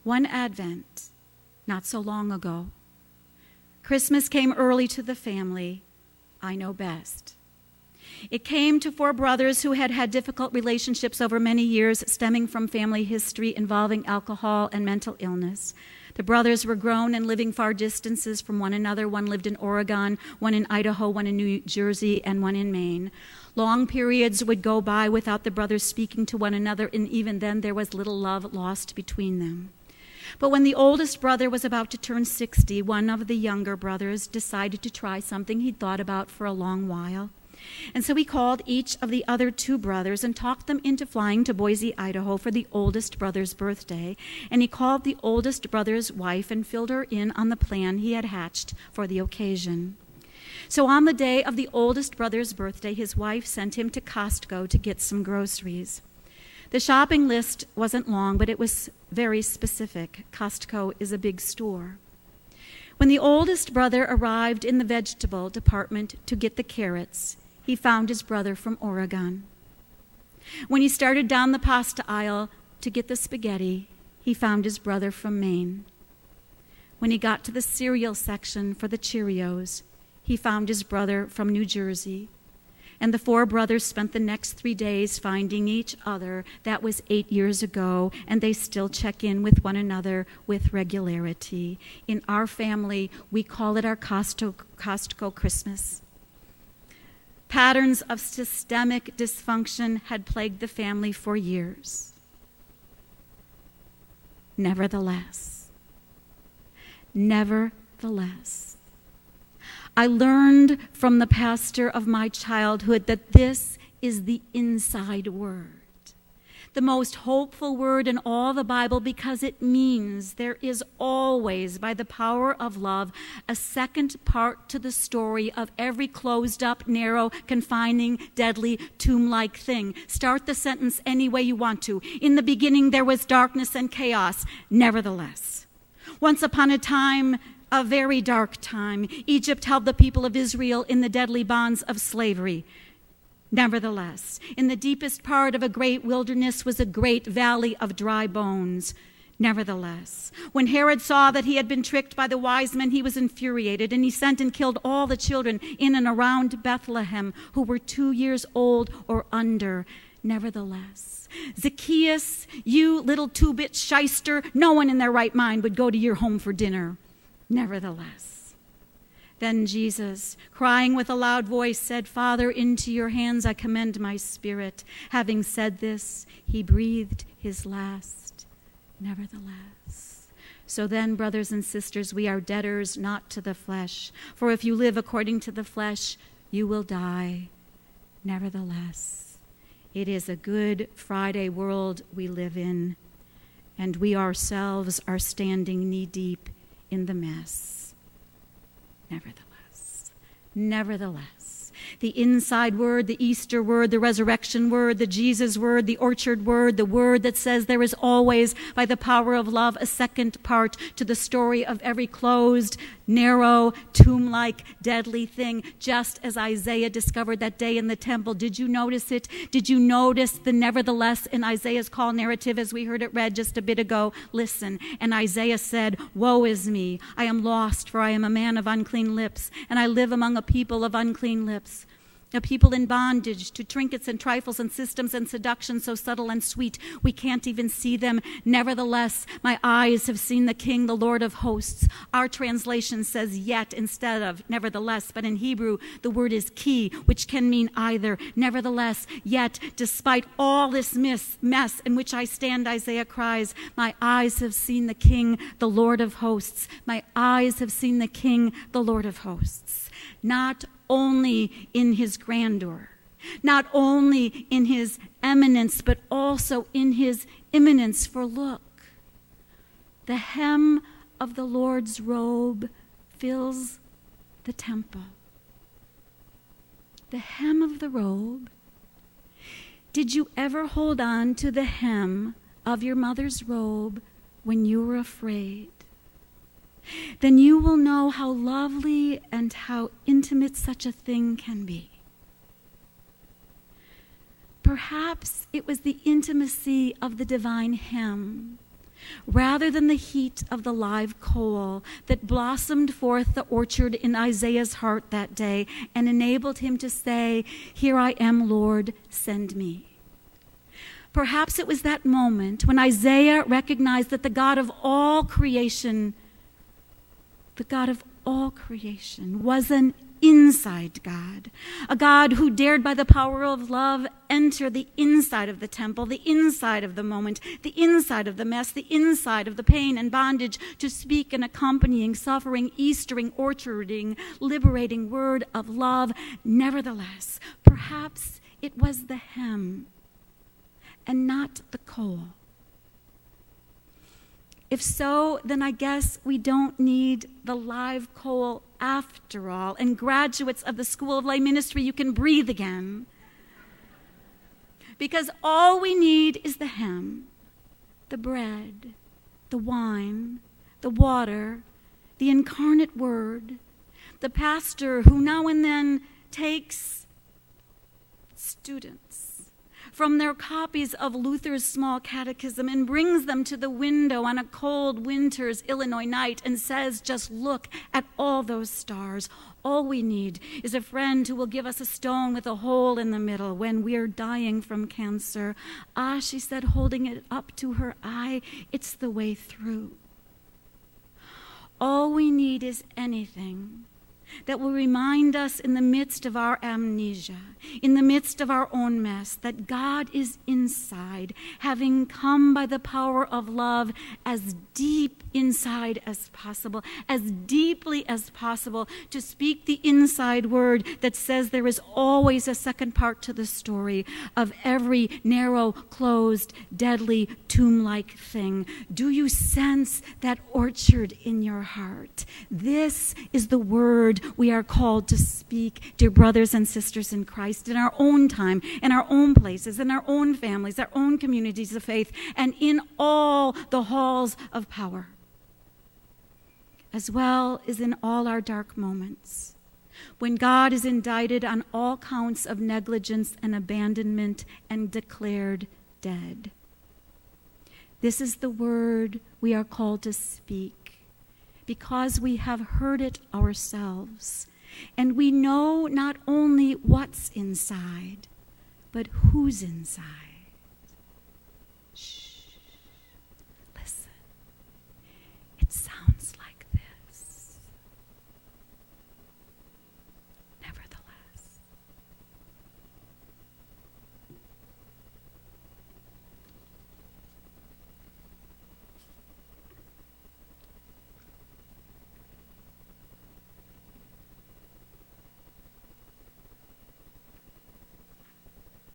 One Advent, not so long ago, Christmas came early to the family. I know best. It came to 4 brothers who had had difficult relationships over many years, stemming from family history involving alcohol and mental illness. The brothers were grown and living far distances from one another. One lived in Oregon, one in Idaho, one in New Jersey, and one in Maine. Long periods would go by without the brothers speaking to one another, and even then there was little love lost between them. But when the oldest brother was about to turn 60, one of the younger brothers decided to try something he'd thought about for a long while. And so he called each of the other 2 brothers and talked them into flying to Boise, Idaho for the oldest brother's birthday. And he called the oldest brother's wife and filled her in on the plan he had hatched for the occasion. So on the day of the oldest brother's birthday, his wife sent him to Costco to get some groceries. The shopping list wasn't long, but it was very specific. Costco is a big store. When the oldest brother arrived in the vegetable department to get the carrots, he found his brother from Oregon. When he started down the pasta aisle to get the spaghetti, he found his brother from Maine. When he got to the cereal section for the Cheerios, he found his brother from New Jersey. And the 4 brothers spent the next 3 days finding each other. That was 8 years ago, and they still check in with one another with regularity. In our family, we call it our Costco Christmas. Patterns of systemic dysfunction had plagued the family for years. Nevertheless, I learned from the pastor of my childhood that this is the inside word, the most hopeful word in all the Bible, because it means there is always, by the power of love, a second part to the story of every closed-up, narrow, confining, deadly, tomb-like thing. Start the sentence any way you want to. In the beginning there was darkness and chaos. Nevertheless, once upon a time, a very dark time, Egypt held the people of Israel in the deadly bonds of slavery. Nevertheless, in the deepest part of a great wilderness was a great valley of dry bones. Nevertheless, when Herod saw that he had been tricked by the wise men, he was infuriated, and he sent and killed all the children in and around Bethlehem who were 2 years old or under. Nevertheless, Zacchaeus, you little 2-bit shyster, no one in their right mind would go to your home for dinner. Nevertheless. Then Jesus, crying with a loud voice, said, Father, into your hands I commend my spirit. Having said this, he breathed his last. Nevertheless. So then, brothers and sisters, we are debtors not to the flesh. For if you live according to the flesh, you will die. Nevertheless, it is a Good Friday world we live in, and we ourselves are standing knee-deep in the mess. Nevertheless, the inside word, the Easter word, the resurrection word, the Jesus word, the orchard word, the word that says there is always, by the power of love, a second part to the story of every closed, narrow, tomb-like, deadly thing, just as Isaiah discovered that day in the temple. Did you notice it? Did you notice the nevertheless in Isaiah's call narrative as we heard it read just a bit ago? Listen, and Isaiah said, Woe is me, I am lost, for I am a man of unclean lips, and I live among a people of unclean lips. A people in bondage to trinkets and trifles and systems and seduction so subtle and sweet we can't even see them. Nevertheless, my eyes have seen the King, the Lord of hosts. Our translation says yet instead of nevertheless, but in Hebrew the word is ki, which can mean either. Nevertheless, yet, despite all this mess in which I stand, Isaiah cries, my eyes have seen the King, the Lord of hosts. My eyes have seen the King, the Lord of hosts. Not only in his grandeur, not only in his eminence, but also in his imminence. For look, the hem of the Lord's robe fills the temple. The hem of the robe. Did you ever hold on to the hem of your mother's robe when you were afraid? Then you will know how lovely and how intimate such a thing can be. Perhaps it was the intimacy of the divine hem rather than the heat of the live coal that blossomed forth the orchard in Isaiah's heart that day and enabled him to say, "Here I am, Lord, send me." Perhaps it was that moment when Isaiah recognized that the God of all creation was an inside God, a God who dared by the power of love enter the inside of the temple, the inside of the moment, the inside of the mess, the inside of the pain and bondage, to speak an accompanying, suffering, Eastering, orcharding, liberating word of love. Nevertheless, perhaps it was the hem and not the coal. If so, then I guess we don't need the live coal after all. And graduates of the School of Lay Ministry, you can breathe again. Because all we need is the hem, the bread, the wine, the water, the incarnate word, the pastor who now and then takes students from their copies of Luther's Small Catechism and brings them to the window on a cold winter's Illinois night and says, "Just look at all those stars. All we need is a friend who will give us a stone with a hole in the middle when we're dying from cancer." "Ah," she said, holding it up to her eye, "it's the way through." All we need is anything that will remind us in the midst of our amnesia, in the midst of our own mess, that God is inside, having come by the power of love as deep inside as possible, as deeply as possible, to speak the inside word that says there is always a second part to the story of every narrow, closed, deadly, tomb-like thing. Do you sense that orchard in your heart? This is the word we are called to speak, dear brothers and sisters in Christ, in our own time, in our own places, in our own families, our own communities of faith, and in all the halls of power, as well as in all our dark moments, when God is indicted on all counts of negligence and abandonment and declared dead. This is the word we are called to speak, because we have heard it ourselves, and we know not only what's inside, but who's inside.